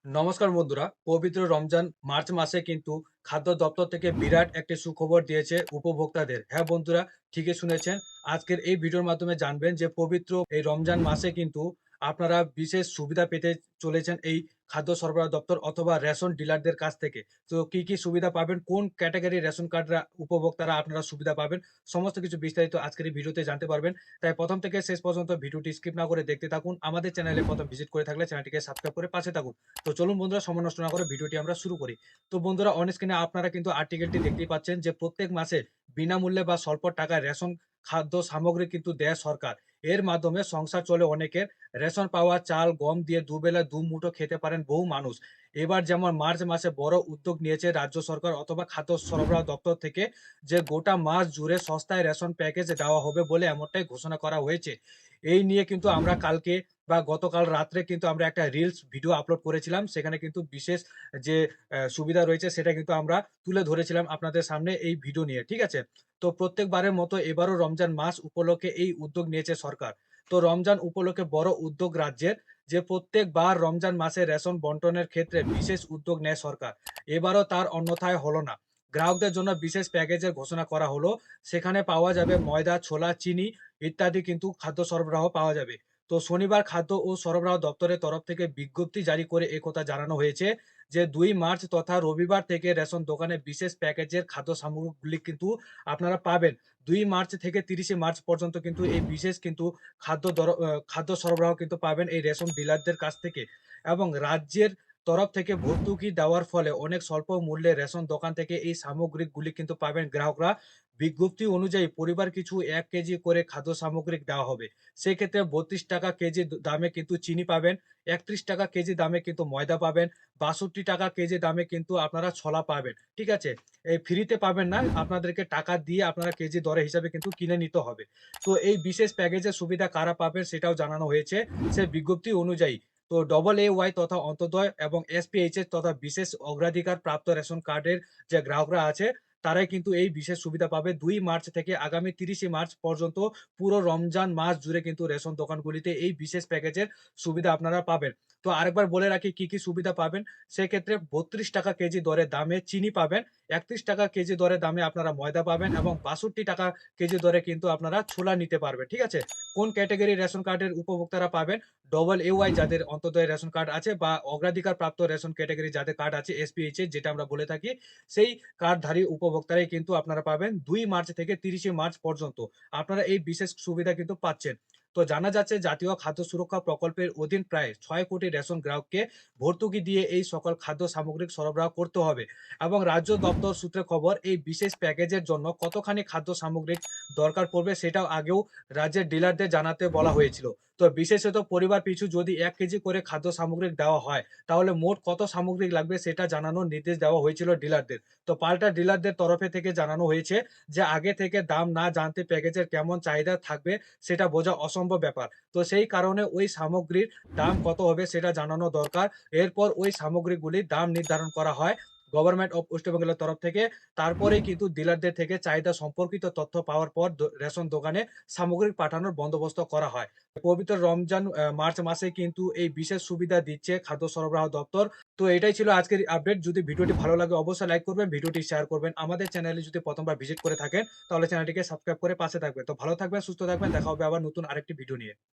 নমস্কার বন্ধুরা, পবিত্র রমজান মার্চ মাসে কিন্তু খাদ্য দপ্তর থেকে বিরাট একটি সুখবর দিয়েছে উপভোক্তাদের। হ্যাঁ বন্ধুরা, ঠিকই শুনেছেন। আজকের এই ভিডিওর মাধ্যমে জানবেন যে পবিত্র এই রমজান মাসে কিন্তু আপনারা বিশেষ সুবিধা পেতে চলেছেন এই খাদ্য সরবরাহ দপ্তর অথবা রেশন ডিলারদের কাছ থেকে। তো কি সুবিধা পাবেন, কোন ক্যাটাগরির রেশন কার্ডরা উপভোক্তারা আপনারা সুবিধা পাবেন, সমস্ত কিছু বিস্তারিত আজকের এই ভিডিওতে জানতে পারবেন। তাই প্রথম থেকে শেষ পর্যন্ত ভিডিওটি স্কিপ না করে দেখতে থাকুন। আমাদের চ্যানেলে প্রথম ভিজিট করে থাকলে চ্যানেলটিকে সাবস্ক্রাইব করে পাশে থাকুন। তো চলুন বন্ধুরা, সময় নষ্ট না করে ভিডিওটি আমরা শুরু করি। তো বন্ধুরা, অন স্ক্রিনে আপনারা কিন্তু আর্টিকেলটি দেখতেই পাচ্ছেন যে প্রত্যেক মাসে বিনামূল্যে বা স্বল্প টাকায় রেশন খাদ্য সামগ্রী কিন্তু দেয় সরকার। এর মাধ্যমে সংসার চলে অনেকের। রেশন পাওয়া চাল, গম দিয়ে দুবেলা দুমুঠো খেতে পারেন বহু মানুষ। এবার যেমন মার্চ মাসে বড় উদ্যোগ নিয়েছে রাজ্য সরকার অথবা খাদ্য সরবরাহ দপ্তর থেকে, যে গোটা মাস জুড়ে সস্তায় রেশন প্যাকেজ দেওয়া হবে বলে এমনটাই ঘোষণা করা হয়েছে। এই নিয়ে কিন্তু আমরা কালকে বা গতকাল রাত্রে কিন্তু আমরা একটা রিলস ভিডিও আপলোড করেছিলাম। সেখানে কিন্তু বিশেষ যে সুবিধা রয়েছে সেটা কিন্তু আমরা তুলে ধরেছিলাম আপনাদের সামনে এই ভিডিও নিয়ে। ঠিক আছে? তো প্রত্যেকবারের মতো এবারও রমজান মাস উপলক্ষে এই উদ্যোগ নিয়েছে সরকার। তো রমজান উপলক্ষে বড় উদ্যোগ রাজ্যের, যে প্রত্যেকবার রমজান মাসে রেশন বন্টনের ক্ষেত্রে বিশেষ উদ্যোগ নেয় সরকার। এবারও তার অন্যথায় হলো না। গ্রাহকদের জন্য বিশেষ প্যাকেজের ঘোষণা করা হলো। সেখানে পাওয়া যাবে ময়দা, ছোলা, চিনি ইত্যাদি কিন্তু খাদ্য সরবরাহ পাওয়া যাবে। তো শনিবার খাদ্য ও সরবরাহ দপ্তরের তরফ থেকে বিজ্ঞপ্তি জারি করে একথা জানানো হয়েছে যে ২ মার্চ তথা রবিবার থেকে রেশন দোকানে বিশেষ প্যাকেজের খাদ্য সামগ্রীগুলি কিন্তু আপনারা পাবেন। ২ মার্চ থেকে ৩০শে মার্চ পর্যন্ত কিন্তু এই বিশেষ কিন্তু খাদ্য সরবরাহ কিন্তু পাবেন এই রেশন ডিলারদের কাছ থেকে। এবং রাজ্যের তরফ থেকে ভর্তুকি দেওয়ার ফলে অনেক স্বল্প মূল্যে রেশন দোকান থেকে এই সামগ্রীগুলি কিন্তু পাবেন গ্রাহকরা। বিজ্ঞপ্তি অনুযায়ী পরিবার কিছু ১ কেজি করে খাদ্য সামগ্রী দেওয়া হবে। সেক্ষেত্রে ৳৩২ কেজি দামে কিন্তু চিনি পাবেন, ৳৩১ কেজি দামে কিন্তু ময়দা পাবেন, ৳৬২ কেজি দামে কিন্তু আপনারা ছোলা পাবেন। ঠিক আছে? এই ফ্রিতে পাবেন না, আপনাদেরকে টাকা দিয়ে আপনারা কেজি দরে হিসাবে কিন্তু কিনে নিতে হবে। তো এই বিশেষ প্যাকেজের সুবিধা কারা পাবেন সেটাও জানানো হয়েছে সে বিজ্ঞপ্তি অনুযায়ী। তো AA তথা অন্তোদয় এবং SPHS তথা বিশেষ অগ্রাধিকার প্রাপ্ত রেশন কার্ডের যে গ্রাহকরা আছে, তারাই কিন্তু এই বিশেষ সুবিধা পাবে। ২ মার্চ থেকে আগামী ৩০শে মার্চ পর্যন্ত পুরো রমজান মাস জুড়ে কিন্তু রেশন দোকানগুলিতে এই বিশেষ প্যাকেজের সুবিধা আপনারা পাবেন। তো আরেকবার বলে রাখি কি সুবিধা পাবেন। সেক্ষেত্রে ৳৩২ কেজি দরে দামে চিনি পাবেন, ৳৩১ কেজি দরে দামে আপনারা ময়দা পাবেন এবং ৳৬২ কেজি দরে কিন্তু আপনারা ছোলা নিতে পারবেন। ঠিক আছে? কোন ক্যাটেগরির রেশন কার্ডের উপভোক্তারা পাবেন? AA যাদের অন্তোদয় রেশন কার্ড আছে বা অগ্রাধিকার প্রাপ্ত রেশন ক্যাটেগরি যাদের কার্ড আছে, SPHS যেটা আমরা বলে থাকি, সেই কার্ডধারী উপভোক্তারাই কিন্তু আপনারা পাবেন ২ মার্চ থেকে ৩০শে মার্চ পর্যন্ত। আপনারা এই বিশেষ সুবিধা কিন্তু পাচ্ছেন। তো জানা যাচ্ছে জাতীয় খাদ্য সুরক্ষা প্রকল্পের অধীন প্রায় ৬ কোটি রেশন গ্রাহককে ভর্তুকি দিয়ে এই সকল খাদ্য সামগ্রী সরবরাহ করতে হবে। এবং রাজ্য দপ্তর সূত্রে খবর, এই বিশেষ প্যাকেজের জন্য কতখানি খাদ্য সামগ্রী দরকার পড়বে সেটাও আগেও রাজ্যের ডিলারদের জানাতে বলা হয়েছিল। তো বিশেষত পরিবার পিছু যদি ১ কেজি করে খাদ্য সামগ্রী দেওয়া হয়, তাহলে মোট কত সামগ্রী লাগবে সেটা জানানোর নির্দেশ দেওয়া হয়েছিল ডিলারদের। তো পাল্টা ডিলারদের তরফে থেকে জানানো হয়েছে যে আগে থেকে দাম না জানতে প্যাকেজের কেমন চাহিদা থাকবে সেটা বোঝা অসম্ভব ব্যাপার। তো সেই কারণে ওই সামগ্রীর দাম কত হবে সেটা জানানো দরকার। এরপর ওই সামগ্রীগুলির দাম নির্ধারণ করা হয় গভর্নমেন্ট অফ ওয়েস্ট বেঙ্গলের তরফ থেকে। তারপরেই কিন্তু ডিলারদের থেকে চাহিদা সম্পর্কিত তথ্য পাওয়ার পর রেশন দোকানে সামগ্রী পাঠানোর বন্দোবস্ত করা হয়। পবিত্র রমজান মার্চ মাসে কিন্তু এই বিশেষ সুবিধা দিচ্ছে খাদ্য সরবরাহ দপ্তর। তো এটাই ছিল আজকের আপডেট। যদি ভিডিওটি ভালো লাগে অবশ্যই লাইক করবেন, ভিডিওটি শেয়ার করবেন। আমাদের চ্যানেলে যদি প্রথমবার ভিজিট করে থাকেন তাহলে চ্যানেলটিকে সাবস্ক্রাইব করে পাশে থাকবেন। তো ভালো থাকবেন, সুস্থ থাকবেন। দেখা হবে আবার নতুন আরেকটি ভিডিও নিয়ে।